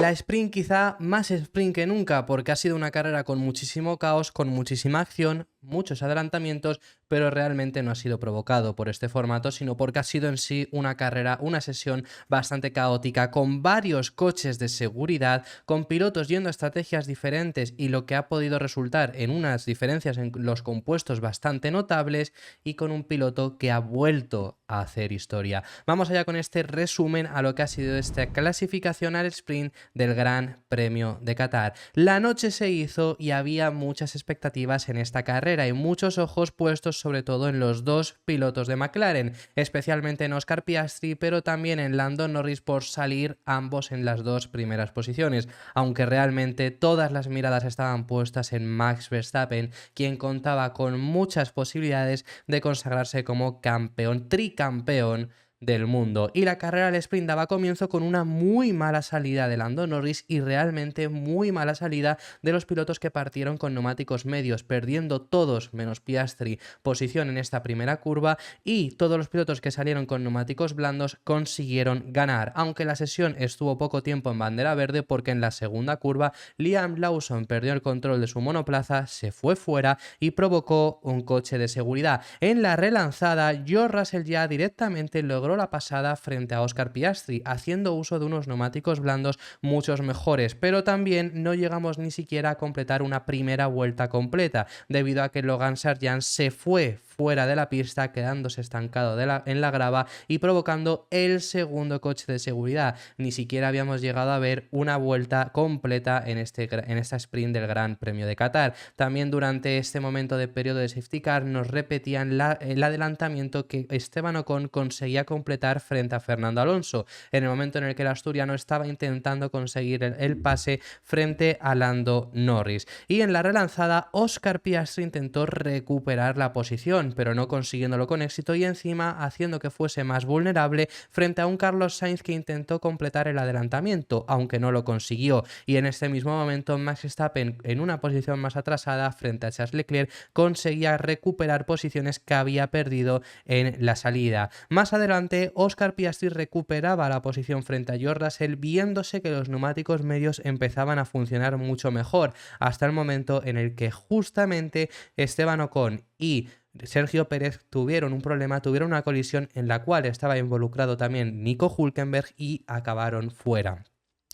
La sprint quizá más sprint que nunca, porque ha sido una carrera con muchísimo caos, con muchísima acción, muchos adelantamientos, pero realmente no ha sido provocado por este formato, sino porque ha sido en sí una carrera, una sesión bastante caótica, con varios coches de seguridad, con pilotos yendo a estrategias diferentes y lo que ha podido resultar en unas diferencias en los compuestos bastante notables y con un piloto que ha vuelto a hacer historia. Vamos allá con este resumen a lo que ha sido esta clasificación al sprint del Gran Premio de Qatar. La noche se hizo y había muchas expectativas en esta carrera y muchos ojos puestos sobre todo en los dos pilotos de McLaren, especialmente en Oscar Piastri, pero también en Lando Norris por salir ambos en las dos primeras posiciones, aunque realmente todas las miradas estaban puestas en Max Verstappen, quien contaba con muchas posibilidades de consagrarse como campeón, tricampeón del mundo. Y la carrera al sprint daba comienzo con una muy mala salida de Lando Norris y realmente muy mala salida de los pilotos que partieron con neumáticos medios, perdiendo todos, menos Piastri, posición en esta primera curva, y todos los pilotos que salieron con neumáticos blandos consiguieron ganar, aunque la sesión estuvo poco tiempo en bandera verde porque en la segunda curva Liam Lawson perdió el control de su monoplaza, se fue fuera y provocó un coche de seguridad. En la relanzada, George Russell ya directamente logró la pasada frente a Oscar Piastri, haciendo uso de unos neumáticos blandos muchos mejores, pero también no llegamos ni siquiera a completar una primera vuelta completa, debido a que Logan Sargeant se fue fuera de la pista, quedándose estancado en la grava y provocando el segundo coche de seguridad. Ni siquiera habíamos llegado a ver una vuelta completa en esta sprint del Gran Premio de Qatar. También durante este momento de periodo de safety car nos repetían el adelantamiento que Esteban Ocon conseguía completar frente a Fernando Alonso, en el momento en el que el asturiano estaba intentando conseguir el pase frente a Lando Norris. Y en la relanzada, Oscar Piastri intentó recuperar la posición, pero no consiguiéndolo con éxito y encima haciendo que fuese más vulnerable frente a un Carlos Sainz que intentó completar el adelantamiento, aunque no lo consiguió. Y en este mismo momento, Max Verstappen, en una posición más atrasada frente a Charles Leclerc, conseguía recuperar posiciones que había perdido en la salida. Más adelante, Oscar Piastri recuperaba la posición frente a George Russell, viéndose que los neumáticos medios empezaban a funcionar mucho mejor, hasta el momento en el que justamente Esteban Ocon y Sergio Pérez tuvieron un problema, tuvieron una colisión en la cual estaba involucrado también Nico Hülkenberg y acabaron fuera.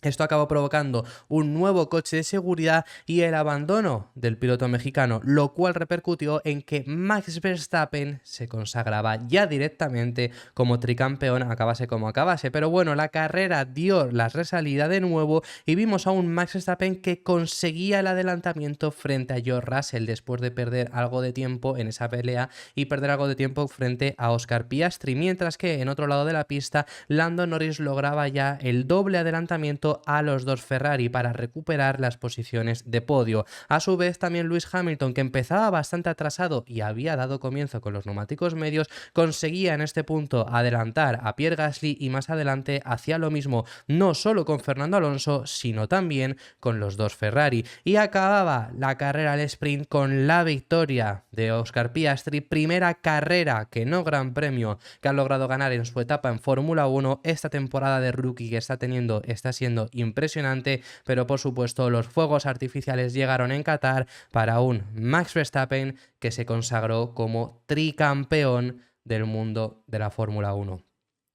Esto acabó provocando un nuevo coche de seguridad y el abandono del piloto mexicano, lo cual repercutió en que Max Verstappen se consagraba ya directamente como tricampeón, acabase como acabase. Pero bueno, la carrera dio la resalida de nuevo y vimos a un Max Verstappen que conseguía el adelantamiento frente a George Russell después de perder algo de tiempo en esa pelea y perder algo de tiempo frente a Oscar Piastri, mientras que en otro lado de la pista Lando Norris lograba ya el doble adelantamiento a los dos Ferrari para recuperar las posiciones de podio. A su vez también Lewis Hamilton, que empezaba bastante atrasado y había dado comienzo con los neumáticos medios, conseguía en este punto adelantar a Pierre Gasly y más adelante hacía lo mismo no solo con Fernando Alonso sino también con los dos Ferrari, y acababa la carrera al sprint con la victoria de Oscar Piastri, primera carrera que no Gran Premio que ha logrado ganar en su etapa en Fórmula 1. Esta temporada de rookie que está siendo impresionante, pero por supuesto los fuegos artificiales llegaron en Qatar para un Max Verstappen que se consagró como tricampeón del mundo de la Fórmula 1.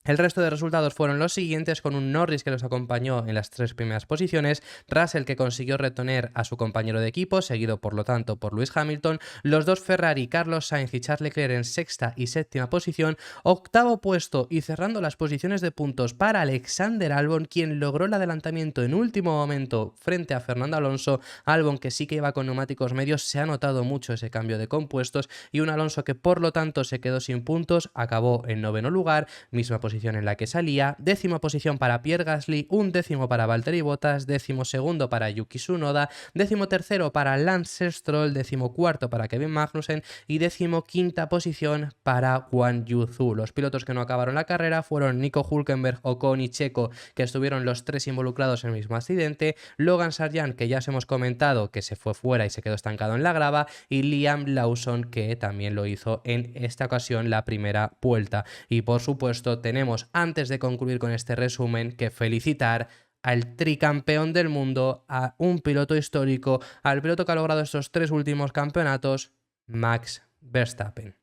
El resto de resultados fueron los siguientes, con un Norris que los acompañó en las tres primeras posiciones, Russell que consiguió retener a su compañero de equipo, seguido por lo tanto por Lewis Hamilton, los dos Ferrari, Carlos Sainz y Charles Leclerc en sexta y séptima posición, octavo puesto y cerrando las posiciones de puntos para Alexander Albon, quien logró el adelantamiento en último momento frente a Fernando Alonso. Albon, que sí que iba con neumáticos medios, se ha notado mucho ese cambio de compuestos, y un Alonso que por lo tanto se quedó sin puntos, acabó en noveno lugar, misma posición en la que salía, décima posición para Pierre Gasly, un décimo para Valtteri Bottas, décimo segundo para Yuki Tsunoda, décimo tercero para Lance Stroll, décimo cuarto para Kevin Magnussen y décimo quinta posición para Guan Yu Zhou. Los pilotos que no acabaron la carrera fueron Nico Hülkenberg, Ocon y Checo, que estuvieron los tres involucrados en el mismo accidente, Logan Sargeant, que ya os hemos comentado que se fue fuera y se quedó estancado en la grava, y Liam Lawson, que también lo hizo en esta ocasión la primera vuelta. Y por supuesto tenemos, antes de concluir con este resumen, que felicitar al tricampeón del mundo, a un piloto histórico, al piloto que ha logrado estos 3 últimos campeonatos, Max Verstappen.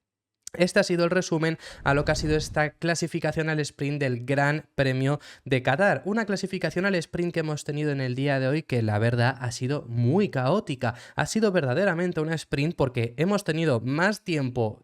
Este ha sido el resumen a lo que ha sido esta clasificación al sprint del Gran Premio de Qatar. Una clasificación al sprint que hemos tenido en el día de hoy que la verdad ha sido muy caótica. Ha sido verdaderamente una sprint porque hemos tenido más tiempo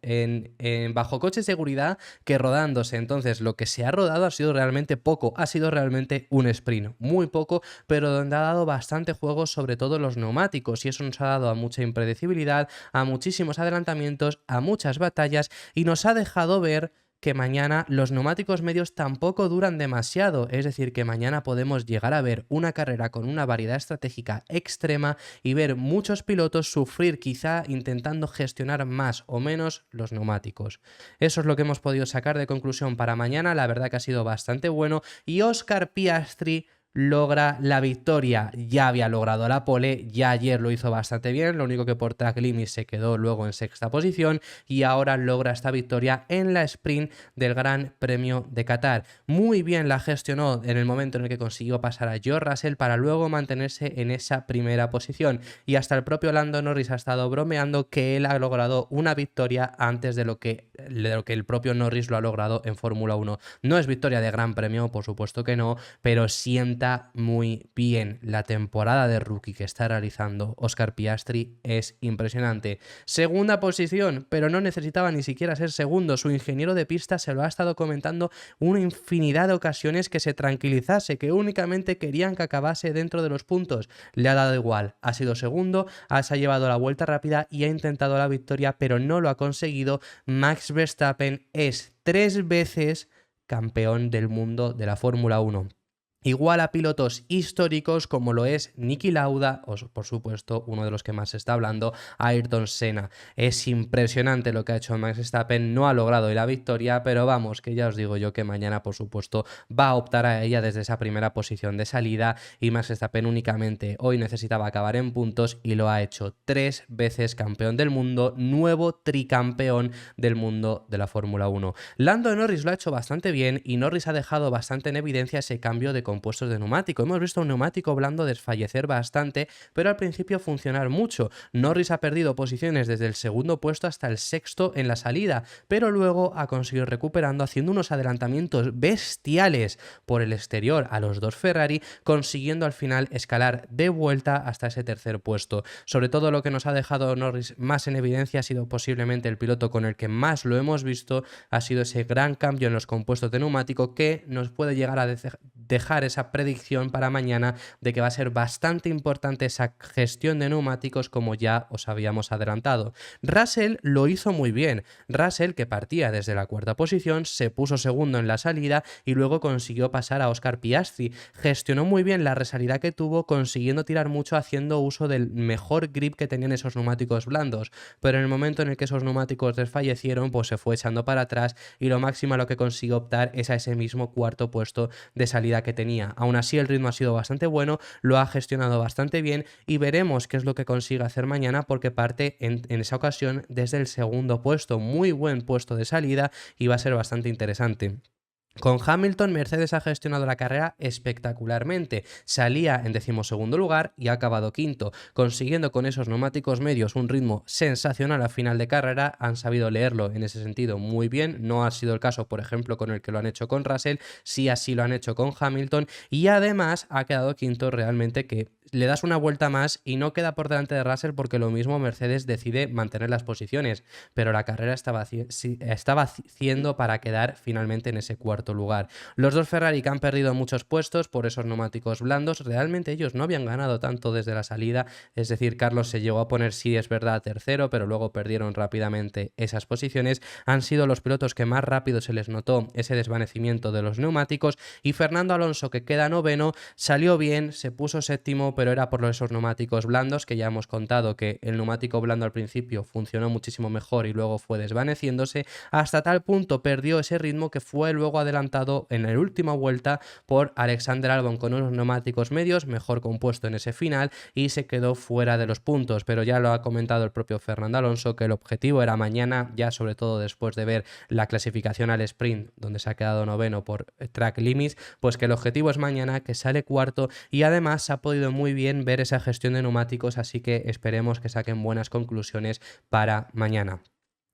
bajo coche de seguridad que rodándose. Entonces lo que se ha rodado ha sido realmente poco. Ha sido realmente un sprint. Muy poco, pero donde ha dado bastante juego, sobre todo los neumáticos. Y eso nos ha dado a mucha impredecibilidad, a muchísimos adelantamientos, a muchas batallas. Y nos ha dejado ver que mañana los neumáticos medios tampoco duran demasiado, es decir, que mañana podemos llegar a ver una carrera con una variedad estratégica extrema y ver muchos pilotos sufrir quizá intentando gestionar más o menos los neumáticos. Eso es lo que hemos podido sacar de conclusión para mañana, la verdad que ha sido bastante bueno y Oscar Piastri logra la victoria. Ya había logrado la pole, ya ayer lo hizo bastante bien, lo único que por track limit se quedó luego en sexta posición y ahora logra esta victoria en la sprint del Gran Premio de Qatar. Muy bien la gestionó en el momento en el que consiguió pasar a George Russell para luego mantenerse en esa primera posición y hasta el propio Lando Norris ha estado bromeando que él ha logrado una victoria antes de lo que el propio Norris lo ha logrado en Fórmula 1. No es victoria de Gran Premio, por supuesto que no, pero sienta muy bien. La temporada de rookie que está realizando Oscar Piastri es impresionante. Segunda posición, pero no necesitaba ni siquiera ser segundo. Su ingeniero de pista se lo ha estado comentando una infinidad de ocasiones que se tranquilizase, que únicamente querían que acabase dentro de los puntos. Le ha dado igual. Ha sido segundo, se ha llevado la vuelta rápida y ha intentado la victoria, pero no lo ha conseguido. Max Verstappen es 3 veces campeón del mundo de la Fórmula 1. Igual a pilotos históricos como lo es Niki Lauda o por supuesto uno de los que más se está hablando, Ayrton Senna. Es impresionante lo que ha hecho Max Verstappen, no ha logrado la victoria, pero vamos, que ya os digo yo que mañana por supuesto va a optar a ella desde esa primera posición de salida y Max Verstappen únicamente hoy necesitaba acabar en puntos y lo ha hecho. 3 veces campeón del mundo, nuevo tricampeón del mundo de la Fórmula 1. Lando Norris lo ha hecho bastante bien y Norris ha dejado bastante en evidencia ese cambio de compuestos de neumático. Hemos visto un neumático blando desfallecer bastante, pero al principio funcionar mucho. Norris ha perdido posiciones desde el segundo puesto hasta el sexto en la salida, pero luego ha conseguido recuperando haciendo unos adelantamientos bestiales por el exterior a los dos Ferrari, consiguiendo al final escalar de vuelta hasta ese tercer puesto. Sobre todo lo que nos ha dejado Norris más en evidencia ha sido posiblemente el piloto con el que más lo hemos visto, ha sido ese gran cambio en los compuestos de neumático que nos puede llegar a dejar esa predicción para mañana de que va a ser bastante importante esa gestión de neumáticos como ya os habíamos adelantado. Russell lo hizo muy bien. Russell, que partía desde la cuarta posición, se puso segundo en la salida y luego consiguió pasar a Oscar Piastri. Gestionó muy bien la resalida que tuvo, consiguiendo tirar mucho haciendo uso del mejor grip que tenían esos neumáticos blandos, pero en el momento en el que esos neumáticos desfallecieron, pues se fue echando para atrás y lo máximo a lo que consiguió optar es a ese mismo cuarto puesto de salida que tenía. Aún así el ritmo ha sido bastante bueno, lo ha gestionado bastante bien y veremos qué es lo que consigue hacer mañana porque parte en esa ocasión desde el segundo puesto, muy buen puesto de salida y va a ser bastante interesante. Con Hamilton, Mercedes ha gestionado la carrera espectacularmente. Salía en 12º lugar y ha acabado quinto, consiguiendo con esos neumáticos medios un ritmo sensacional a final de carrera. Han sabido leerlo en ese sentido muy bien. No ha sido el caso, por ejemplo, con el que lo han hecho con Russell, sí así lo han hecho con Hamilton y además ha quedado quinto realmente, que le das una vuelta más y no queda por delante de Russell porque lo mismo Mercedes decide mantener las posiciones, pero la carrera estaba haciendo para quedar finalmente en ese cuarto lugar. Los dos Ferrari que han perdido muchos puestos por esos neumáticos blandos, realmente ellos no habían ganado tanto desde la salida, es decir, Carlos se llegó a poner, sí es verdad, tercero, pero luego perdieron rápidamente esas posiciones. Han sido los pilotos que más rápido se les notó ese desvanecimiento de los neumáticos y Fernando Alonso, que queda noveno, salió bien, se puso séptimo, pero era por esos neumáticos blandos que ya hemos contado que el neumático blando al principio funcionó muchísimo mejor y luego fue desvaneciéndose, hasta tal punto perdió ese ritmo que fue luego adelantado en la última vuelta por Alexander Albon con unos neumáticos medios, mejor compuesto en ese final, y se quedó fuera de los puntos. Pero ya lo ha comentado el propio Fernando Alonso que el objetivo era mañana, ya sobre todo después de ver la clasificación al sprint donde se ha quedado noveno por track limits, pues que el objetivo es mañana, que sale cuarto, y además se ha podido muy bien ver esa gestión de neumáticos, así que esperemos que saquen buenas conclusiones para mañana.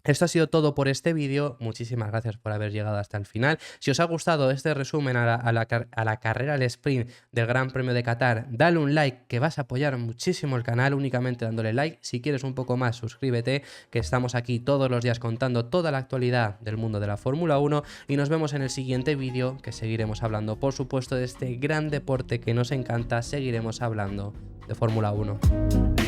Esto ha sido todo por este vídeo, muchísimas gracias por haber llegado hasta el final. Si os ha gustado este resumen a la carrera al sprint del Gran Premio de Qatar, dale un like, que vas a apoyar muchísimo el canal únicamente dándole like. Si quieres un poco más, suscríbete, que estamos aquí todos los días contando toda la actualidad del mundo de la Fórmula 1, y nos vemos en el siguiente vídeo, que seguiremos hablando por supuesto de este gran deporte que nos encanta. Seguiremos hablando de Fórmula 1.